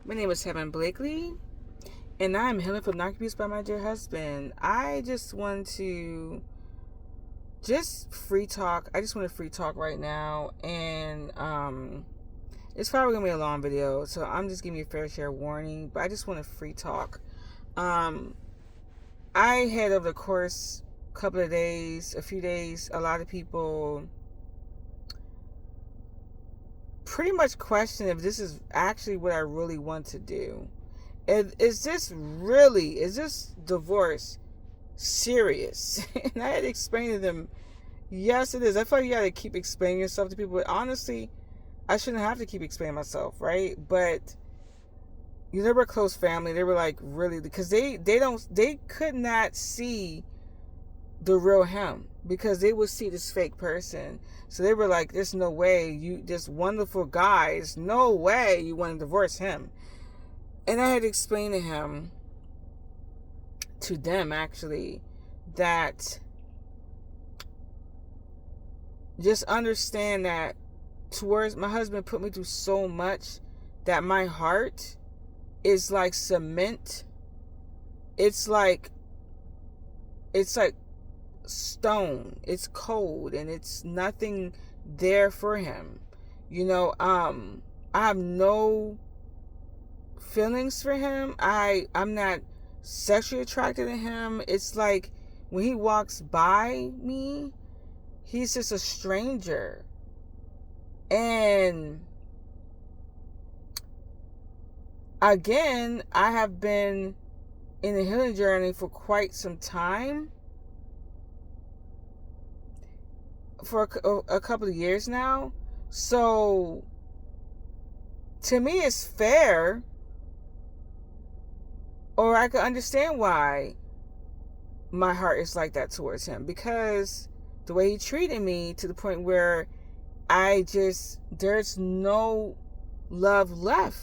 My name is Heaven Blakely, and I'm healing from narc abuse by my dear husband. I just want to free talk. I just want to free talk right now, and it's probably gonna be a long video, so I'm just giving you a fair share warning. But I just want to free talk. Um, I had over the course a few days, a lot of people pretty much question if this is actually what I really want to do. Is this divorce serious? And I had to explain to them, yes, it is. I feel like you got to keep explaining yourself to people. But honestly, I shouldn't have to keep explaining myself, right? But they were a close family. They were like really, because they could not see the real him, because they would see this fake person. So they were like, there's no way this wonderful guy, there's no way you want to divorce him. And I had to explain to them actually, that just understand that towards my husband put me through so much that my heart is like cement. It's like stone. It's cold and it's nothing there for him. I have no feelings for him. I'm not sexually attracted to him. It's like when he walks by me, he's just a stranger. And again, I have been in a healing journey for quite some time, for a couple of years now. So to me, it's fair, or I can understand why my heart is like that towards him, because the way he treated me, to the point where there's no love left.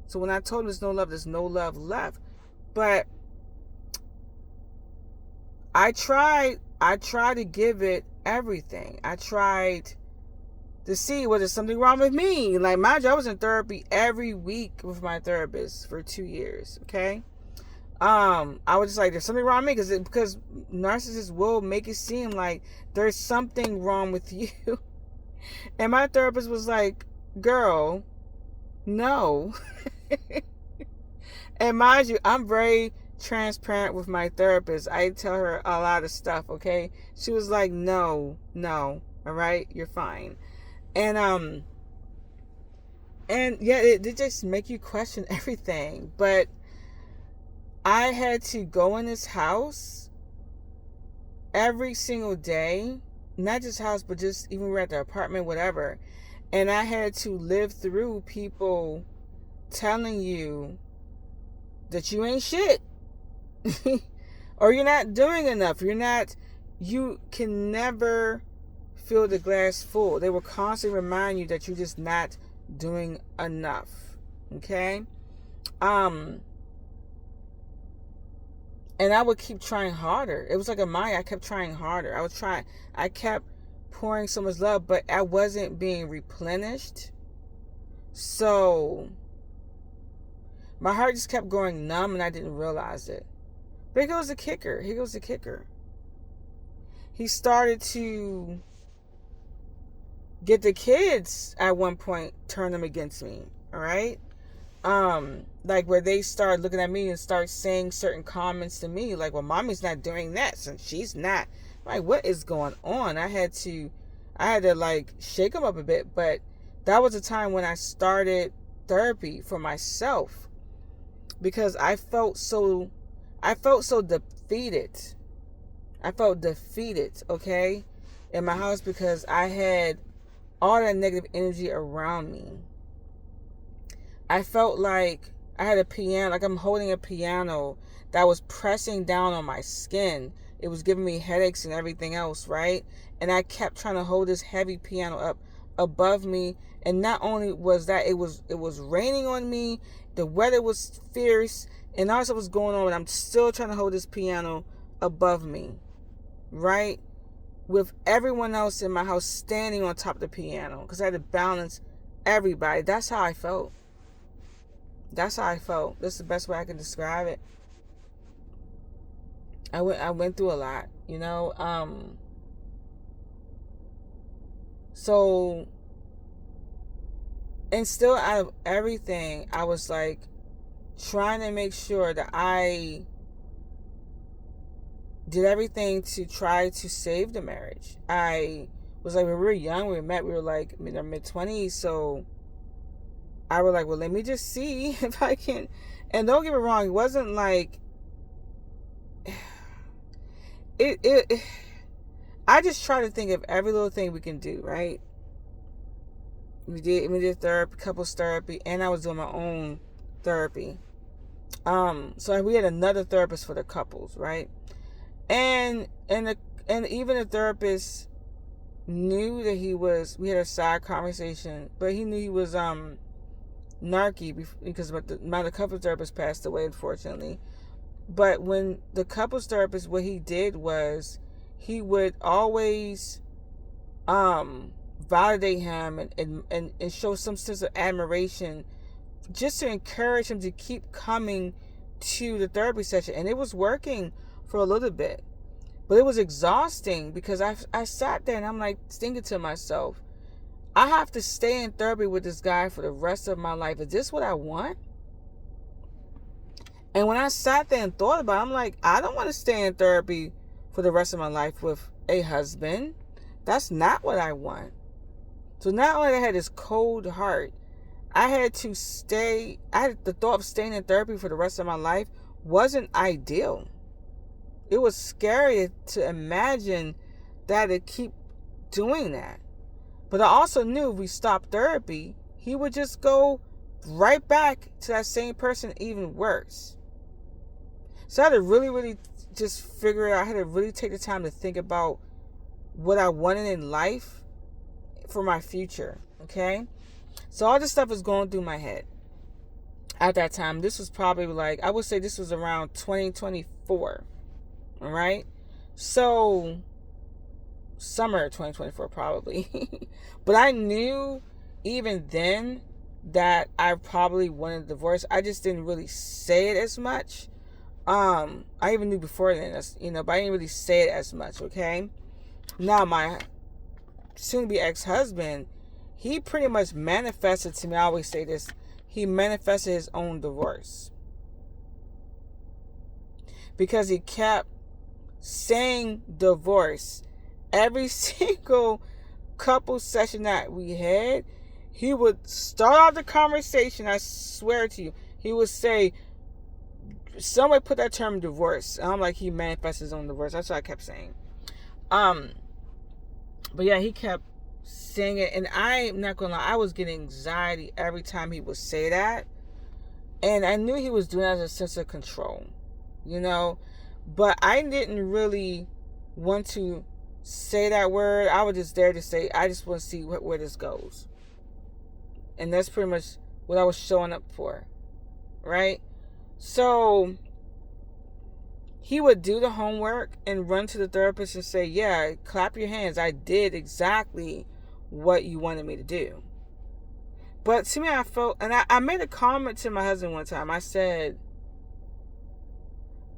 So when I told him there's no love left. But I tried to give it everything. I tried to see, was there something wrong with me? Like, mind you, I was in therapy every week with my therapist for 2 years. Okay. I was just like, there's something wrong with me, because narcissists will make it seem like there's something wrong with you. And my therapist was like, girl, no. And mind you, I'm very transparent with my therapist. I tell her a lot of stuff, okay? She was like, no, all right, you're fine. And yeah, it just make you question everything. But I had to go in his house every single day, not just house, but just even we're at the apartment, whatever. And I had to live through people telling you that you ain't shit. Or you're not doing enough. You can never fill the glass full. They will constantly remind you that you're just not doing enough. Okay? And I would keep trying harder. It was like a Maya. I kept trying harder. I kept pouring so much love, but I wasn't being replenished. So my heart just kept going numb, and I didn't realize it. But here goes the kicker. He started to get the kids at one point, turn them against me. All right? Like where they start looking at me and start saying certain comments to me, like, well, mommy's not doing that, since she's not. Like, what is going on? I had to like shake them up a bit. But that was a time when I started therapy for myself, because I felt so defeated. I felt defeated, okay, in my house, because I had all that negative energy around me. I felt like I had a piano, like I'm holding a piano that was pressing down on my skin. It was giving me headaches and everything else, right? And I kept trying to hold this heavy piano up above me. And not only was that, it was raining on me. The weather was fierce, and all this was going on, and I'm still trying to hold this piano above me, right? With everyone else in my house standing on top of the piano, because I had to balance everybody. That's how I felt. That's how I felt. This is the best way I can describe it. I went through a lot, you know. So, and still out of everything, I was like trying to make sure that I did everything to try to save the marriage. I was like, when we were young, we met, we were like in our mid-20s, so I was like, well, let me just see if I can. And don't get me wrong, it wasn't like it I just try to think of every little thing we can do, right? We did therapy, couples therapy, and I was doing my own therapy. So we had another therapist for the couples, right? And even the therapist knew that we had a side conversation, but he knew he was narky because my couple therapist passed away, unfortunately. But when the couples therapist, what he did was he would always validate him and show some sense of admiration, just to encourage him to keep coming to the therapy session. And it was working for a little bit, but it was exhausting because I sat there and I'm like thinking to myself, I have to stay in therapy with this guy for the rest of my life. Is this what I want? And when I sat there and thought about it, I'm like, I don't want to stay in therapy for the rest of my life with a husband. That's not what I want. So not only I had this cold heart, I had the thought of staying in therapy for the rest of my life wasn't ideal. It was scary to imagine that I'd keep doing that. But I also knew if we stopped therapy, he would just go right back to that same person, even worse. So I had to really, really just figure it out. I had to really take the time to think about what I wanted in life for my future, okay? So all this stuff was going through my head at that time. This was probably like, I would say this was around 2024, all right? So summer 2024 probably. But I knew even then that I probably wanted a divorce. I just didn't really say it as much. I even knew before then, but I didn't really say it as much, okay? Now, my soon-to-be ex-husband, he pretty much manifested to me, I always say this, he manifested his own divorce. Because he kept saying divorce. Every single couple session that we had, he would start off the conversation, I swear to you, he would say, somebody put that term divorce. And I'm like, he manifests his own divorce. That's what I kept saying. But yeah, he kept saying it. And I'm not going to lie, I was getting anxiety every time he would say that. And I knew he was doing that as a sense of control, you know. But I didn't really want to say that word. I was just there to say, I just want to see where this goes. And that's pretty much what I was showing up for, right? So he would do the homework and run to the therapist and say, yeah, clap your hands. I did exactly what you wanted me to do. But to me, I felt, and I made a comment to my husband one time. I said,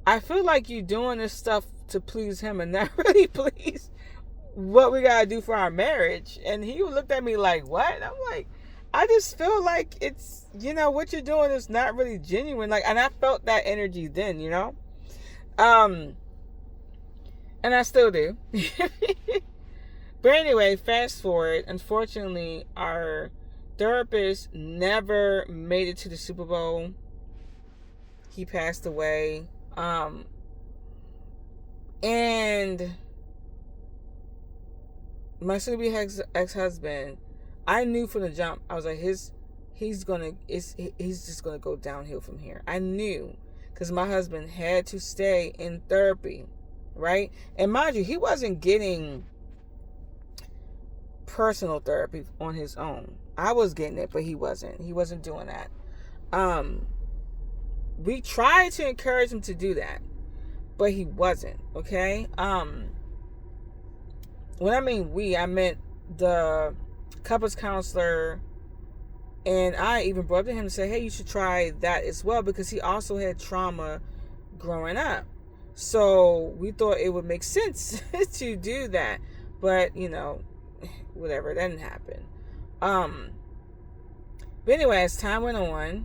I feel like you're doing this stuff to please him and not really please what we got to do for our marriage. And he looked at me like, what? And I'm like, I just feel like it's, what you're doing is not really genuine. Like, and I felt that energy then, and I still do. But anyway, fast forward. Unfortunately, our therapist never made it to the Super Bowl. He passed away. And my soon-to-be ex-husband, I knew from the jump, I was like, he's just gonna go downhill from here. I knew, because my husband had to stay in therapy, right? And mind you, he wasn't getting personal therapy on his own. I was getting it, but he wasn't doing that. We tried to encourage him to do that, but he wasn't, okay? When I mean we, I meant the couples counselor And I even brought up to him and said, hey, you should try that as well, because he also had trauma growing up. So we thought it would make sense to do that. But, whatever, that didn't happen. But anyway, as time went on,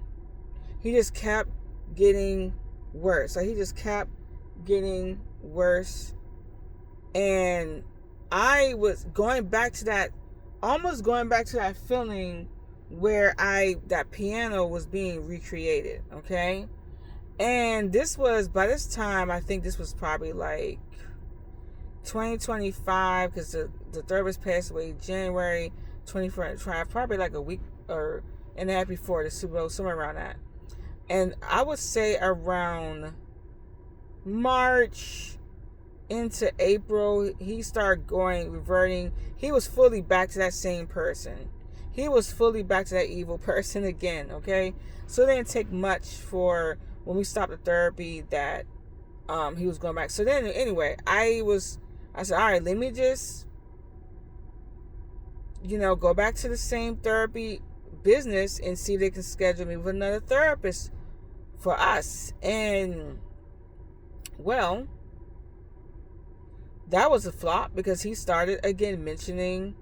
he just kept getting worse. Like, he just kept getting worse. And I was almost going back to that feeling where that piano was being recreated, okay? And by this time, I think this was probably like 2025, because the therapist passed away January 2025, probably like a week or and a half before the Super Bowl, somewhere around that. And I would say around March into April, he started reverting. He was fully back to that same person. He was fully back to that evil person again, okay? So it didn't take much for when we stopped the therapy that he was going back. So then, anyway, I said, all right, let me just, go back to the same therapy business and see if they can schedule me with another therapist for us. And, well, that was a flop, because he started again mentioning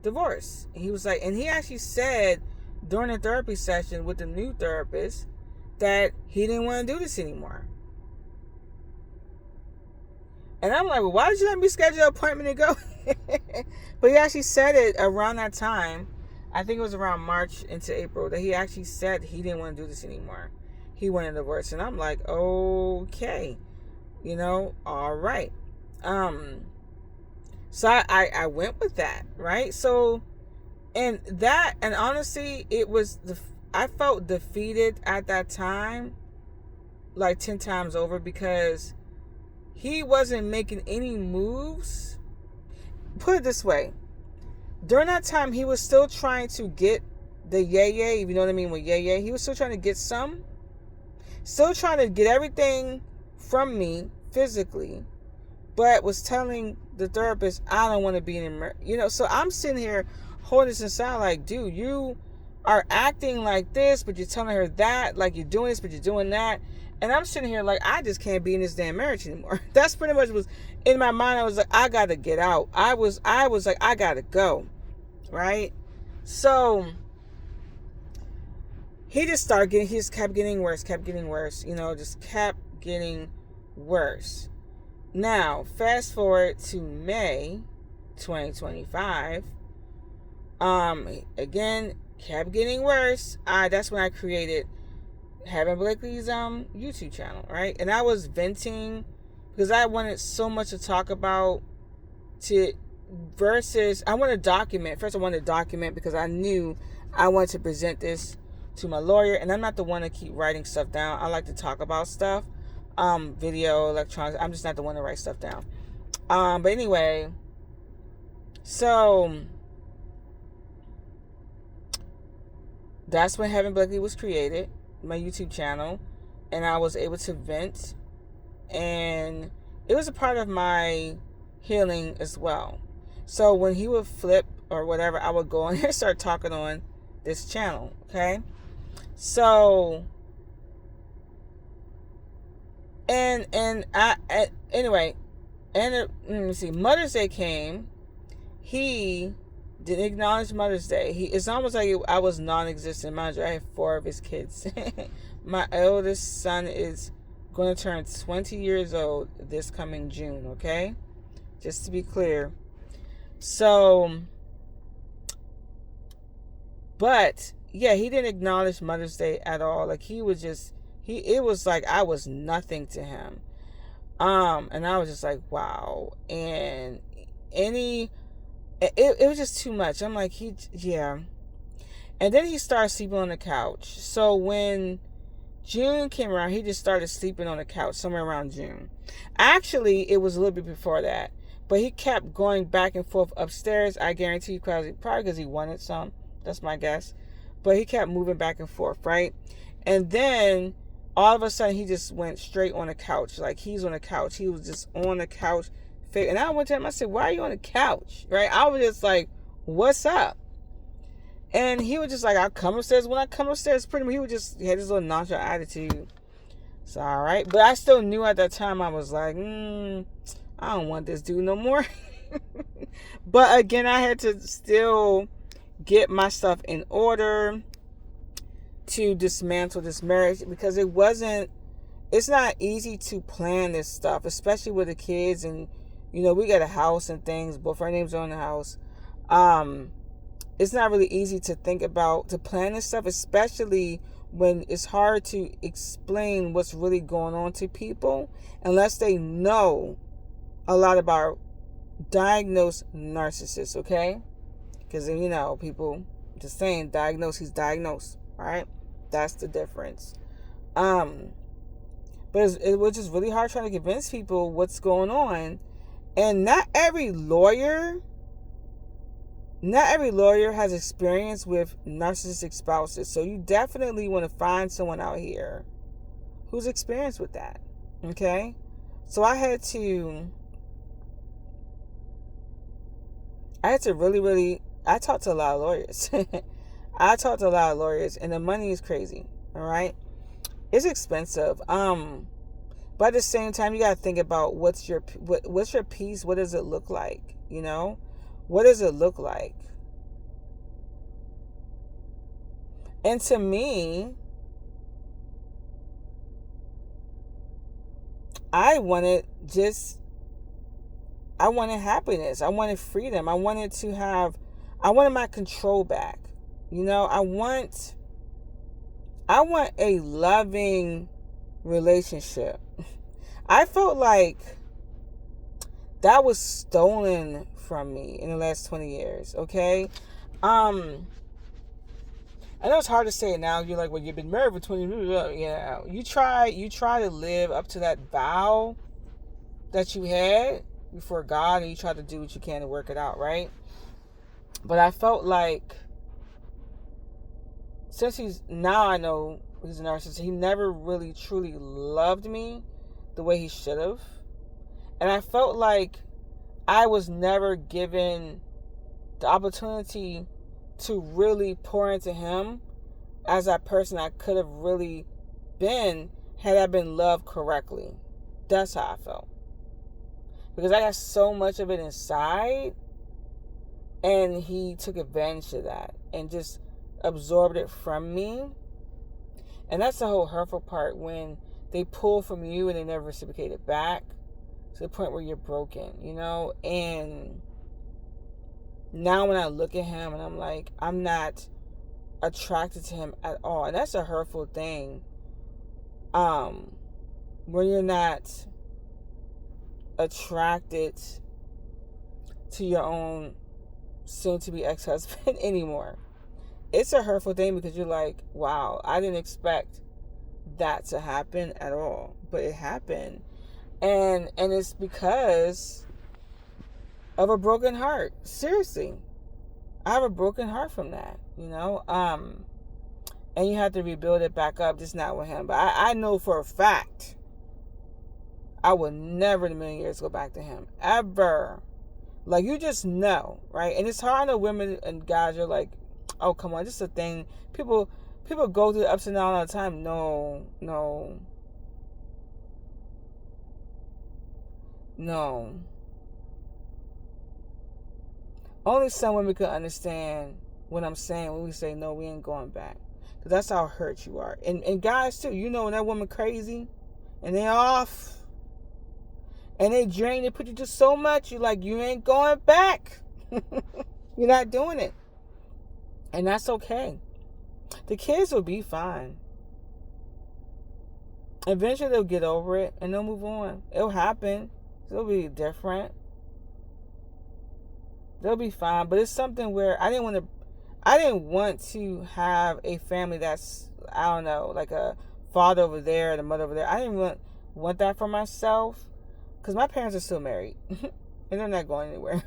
divorce. He was like, and he actually said during the therapy session with the new therapist that he didn't want to do this anymore. And I'm like, well, why did you let me schedule an appointment to go? But he actually said it around that time. I think it was around March into April that he actually said he didn't want to do this anymore. He wanted a divorce. And I'm like, okay, all right. So I went with that, right? So, and honestly, I felt defeated at that time, like 10 times over, because he wasn't making any moves. Put it this way. During that time, he was still trying to get the yay, if you know what I mean with yay. He was still trying to get some. Still trying to get everything from me physically, but was telling the therapist, I don't want to be in so I'm sitting here holding this inside like, dude, you are acting like this, but you're telling her that, like you're doing this, but you're doing that. And I'm sitting here like, I just can't be in this damn marriage anymore. That's pretty much was in my mind. I was like, I got to get out. I was like, I got to go. Right? So he just kept getting worse, just kept getting worse. Now, fast forward to May 2025. Again, kept getting worse. That's when I created Having Blakely's YouTube channel, right? And I was venting because I wanted so much to talk about. I want to document. First, I wanted to document because I knew I wanted to present this to my lawyer, and I'm not the one to keep writing stuff down. I like to talk about stuff. Video, electronics. I'm just not the one to write stuff down. But anyway, so that's when Having Blakely was created, my YouTube channel, and I was able to vent, and it was a part of my healing as well. So when he would flip or whatever, I would go on here and start talking on this channel, okay? So anyway, let me see. Mother's Day came. He didn't acknowledge Mother's Day. It's almost like I was non-existent. Mind you, I have 4 of his kids. My eldest son is going to turn 20 years old this coming June. Okay, just to be clear. So, but yeah, he didn't acknowledge Mother's Day at all. Like he was just. It was like I was nothing to him. And I was just like, wow. And it was just too much. I'm like, yeah. And then he started sleeping on the couch. So when June came around, he just started sleeping on the couch somewhere around June. Actually, it was a little bit before that. But he kept going back and forth upstairs. I guarantee you, probably because he wanted some. That's my guess. But he kept moving back and forth, right? And then all of a sudden, he just went straight on the couch. Like, he's on the couch. He was just on the couch. And I went to him, I said, why are you on the couch? Right? I was just like, what's up? And he was just like, I'll come upstairs when I come upstairs. Pretty much, he had this little nonchalant attitude. It's all right. But I still knew at that time, I was like, I don't want this dude no more. But again, I had to still get my stuff in order to dismantle this marriage, because it's not easy to plan this stuff, especially with the kids. And, we got a house and things. Both our names are on the house. It's not really easy to plan this stuff, especially when it's hard to explain what's really going on to people unless they know a lot about diagnosed narcissists, okay? Because, people just saying diagnosed, he's diagnosed, right? That's the difference. But it was just really hard trying to convince people what's going on. And not every lawyer has experience with narcissistic spouses. So you definitely want to find someone out here who's experienced with that. Okay? So I had to really, I talked to a lot of lawyers. And the money is crazy. All right? It's expensive. But at the same time, you got to think about what's your piece? What does it look like? What does it look like? And to me, I wanted happiness. I wanted freedom. I wanted my control back. I want a loving relationship. I felt like that was stolen from me in the last 20 years, okay? I know it's hard to say it now. You're like, well, you've been married for 20 years. You try to live up to that vow that you had before God, and you try to do what you can to work it out, right? But I felt like, since I know he's a narcissist, he never really truly loved me the way he should have. And I felt like I was never given the opportunity to really pour into him as that person I could have really been had I been loved correctly. That's how I felt. Because I got so much of it inside, and he took advantage of that and just absorbed it from me. And that's the whole hurtful part, when they pull from you and they never reciprocate it back to the point where you're broken, And now when I look at him and I'm like, I'm not attracted to him at all. And that's a hurtful thing. When you're not attracted to your own soon-to-be ex-husband anymore. It's a hurtful thing, because you're like, wow, I didn't expect that to happen at all. But it happened. And it's because of a broken heart. Seriously. I have a broken heart from that, and you have to rebuild it back up, just not with him. But I know for a fact I would never in a million years go back to him. Ever. Like, you just know, right? And it's hard. I know women and guys are like, oh, come on, this is a thing. People go through the ups and downs all the time. No. Only some women can understand what I'm saying when we say, no, we ain't going back. Because that's how hurt you are. And guys, too. When that woman crazy and they off and they drain, they put you to so much, you're like, you ain't going back. You're not doing it. And that's okay. The kids will be fine. Eventually they'll get over it and they'll move on. It'll happen. It'll be different. They'll be fine. But it's something where I didn't want to have a family that's, I don't know, like a father over there and a mother over there. I didn't want that for myself, because my parents are still married and they're not going anywhere.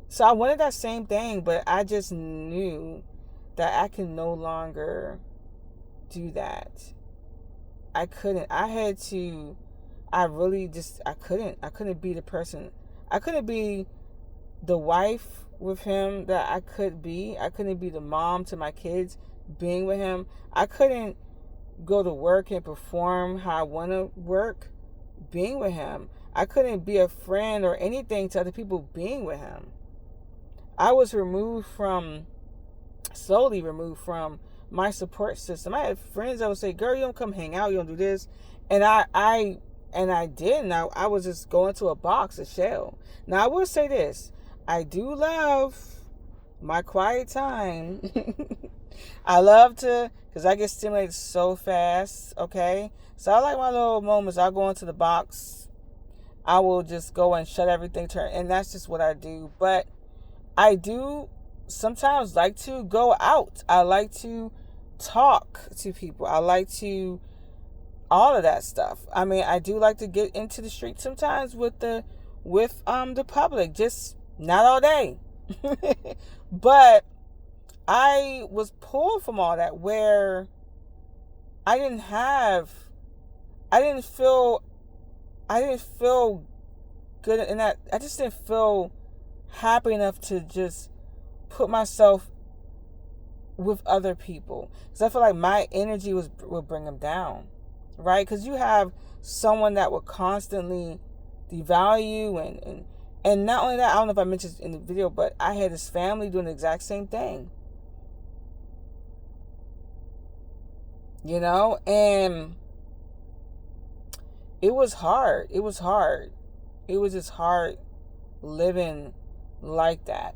So I wanted that same thing, but I just knew that I can no longer do that. I couldn't. I couldn't be the person. I couldn't be the wife with him that I could be. I couldn't be the mom to my kids being with him. I couldn't go to work and perform how I want to work being with him. I couldn't be a friend or anything to other people being with him. I was slowly removed from my support system. I had friends that would say, girl, you don't come hang out, you don't do this. And I didn't. I was just going to a box, a shell. Now, I will say this. I do love my quiet time. I love to, because I get stimulated so fast, okay? So I like my little moments. I'll go into the box. I will just go and shut everything, and that's just what I do. But I do sometimes like to go out. I like to talk to people. I like to all of that stuff. I mean, I do like to get into the street sometimes with the public, just not all day. But I was pulled from all that, where I didn't feel good in that. I just didn't feel happy enough to just put myself with other people, because I feel like my energy would bring them down, right? Because you have someone that will constantly devalue and not only that, I don't know if I mentioned in the video, but I had this family doing the exact same thing, and it was hard. It was just hard living like that,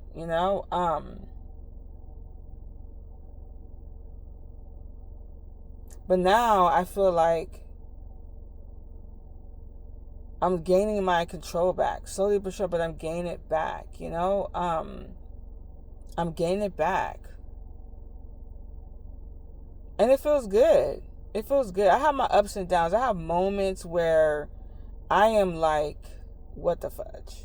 but now I feel like I'm gaining my control back, slowly but sure, but I'm gaining it back, I'm gaining it back. And it feels good. It feels good. I have my ups and downs. I have moments where I am like, what the fudge?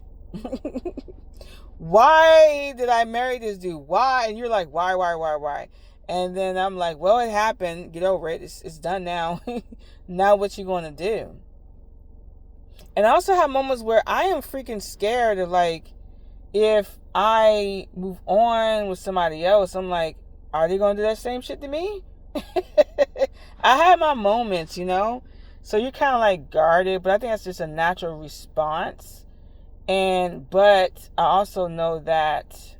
Why did I marry this dude? Why? And you're like, why? And then I'm like, well, it happened. Get over it. It's done now. Now what you going to do? And I also have moments where I am freaking scared of, like, if I move on with somebody else, I'm like, are they going to do that same shit to me? I have my moments, So you're kind of like guarded, but I think that's just a natural response. But I also know that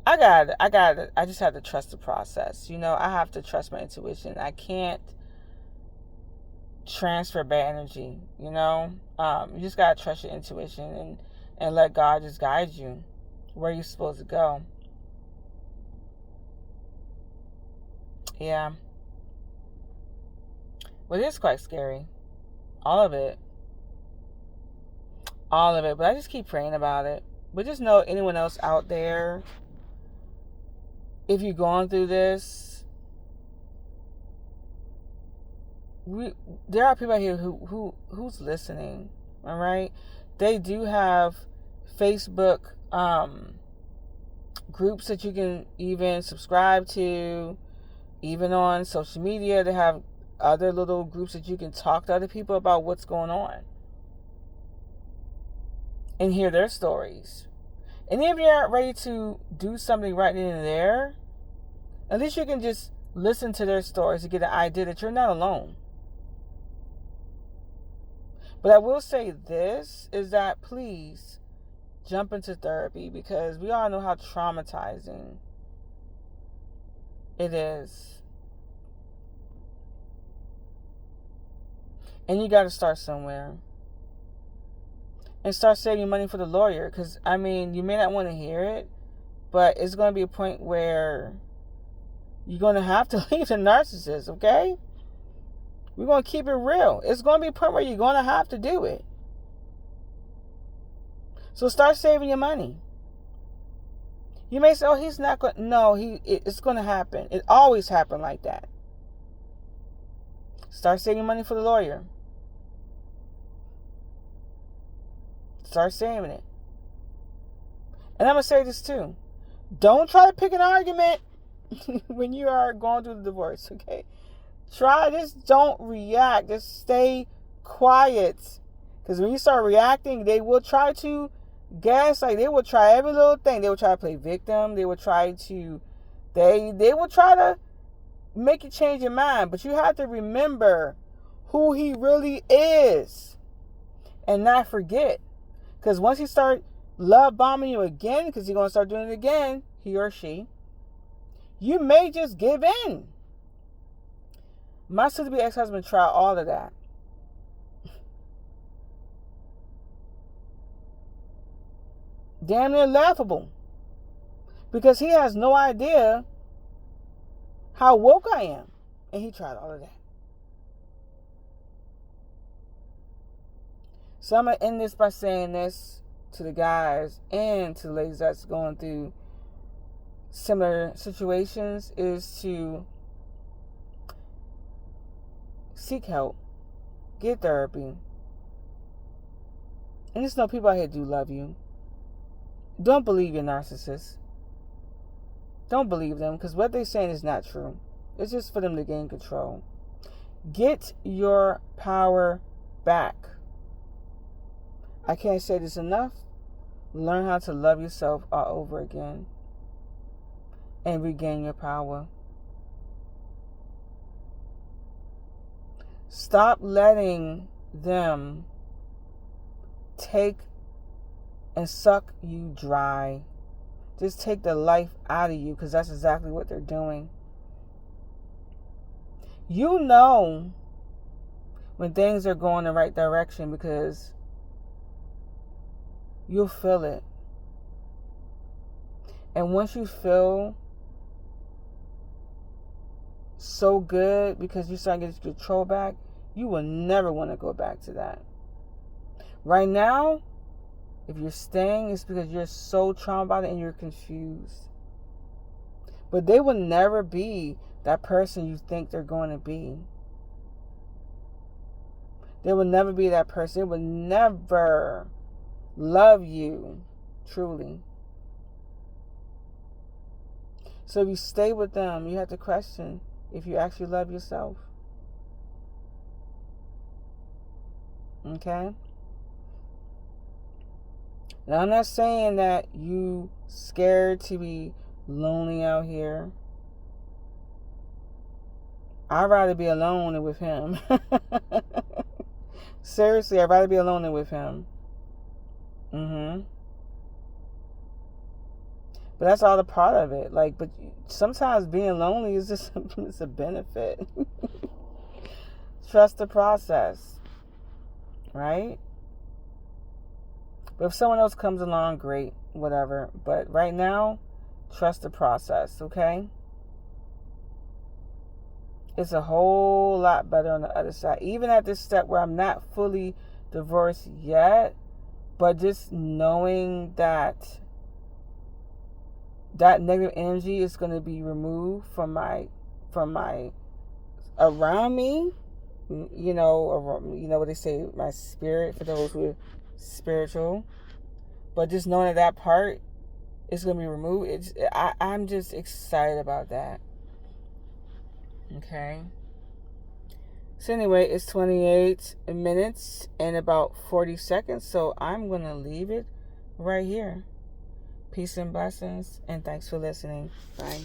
I just have to trust the process. I have to trust my intuition. I can't transfer bad energy, You just got to trust your intuition and let God just guide you where you're supposed to go. Yeah. Well, it is quite scary. All of it. But I just keep praying about it. But just know, anyone else out there, if you're going through this, there are people out here who's listening. All right, they do have Facebook groups that you can even subscribe to. Even on social media, they have other little groups that you can talk to other people about what's going on and hear their stories. And if you aren't ready to do something right then and there, at least you can just listen to their stories to get an idea that you're not alone. But I will say this, is that please jump into therapy, because we all know how traumatizing it is. And you got to start somewhere. And start saving money for the lawyer. Because, you may not want to hear it, but it's going to be a point where you're going to have to leave the narcissist, okay? We're going to keep it real. It's going to be a point where you're going to have to do it. So start saving your money. You may say, oh, he's not going to. No, it's going to happen. It always happened like that. Start saving money for the lawyer. Start saving it. And I'm going to say this too. Don't try to pick an argument when you are going through the divorce, okay? Just don't react. Just stay quiet. Because when you start reacting, they will try to gaslight. They will try every little thing. They will try to play victim. They will try to make you change your mind. But you have to remember who he really is and not forget. Because once he start love bombing you again, because he's going to start doing it again, he or she, you may just give in. My soon-to-be ex-husband tried all of that. Damn near laughable. Because he has no idea how woke I am. And he tried all of that. So I'm going to end this by saying this to the guys and to the ladies that's going through similar situations, is to seek help. Get therapy. And just know people out here do love you. Don't believe your narcissists. Don't believe them, because what they're saying is not true. It's just for them to gain control. Get your power back. I can't say this enough. Learn how to love yourself all over again and regain your power. Stop letting them take and suck you dry. Just take the life out of you, because that's exactly what they're doing. You know when things are going the right direction, because you'll feel it. And once you feel so good because you start getting control back, you will never want to go back to that. Right now, if you're staying, it's because you're so traumatized and you're confused. But they will never be that person you think they're going to be. They will never be that person. They will never love you truly. So if you stay with them, you have to question if you actually love yourself. Okay? Now, I'm not saying that you scared to be lonely out here. I'd rather be alone than with him. Seriously, I'd rather be alone than with him. But that's all a part of it. But sometimes being lonely is just it's a benefit. Trust the process. Right? But if someone else comes along, great, whatever. But right now, trust the process, okay? It's a whole lot better on the other side. Even at this step where I'm not fully divorced yet, but just knowing that negative energy is going to be removed from my around me. You know what they say, my spirit, for those who are spiritual. But just knowing that part is going to be removed, I'm just excited about that. Okay. So anyway, it's 28 minutes and about 40 seconds. So I'm going to leave it right here. Peace and blessings. And thanks for listening. Bye.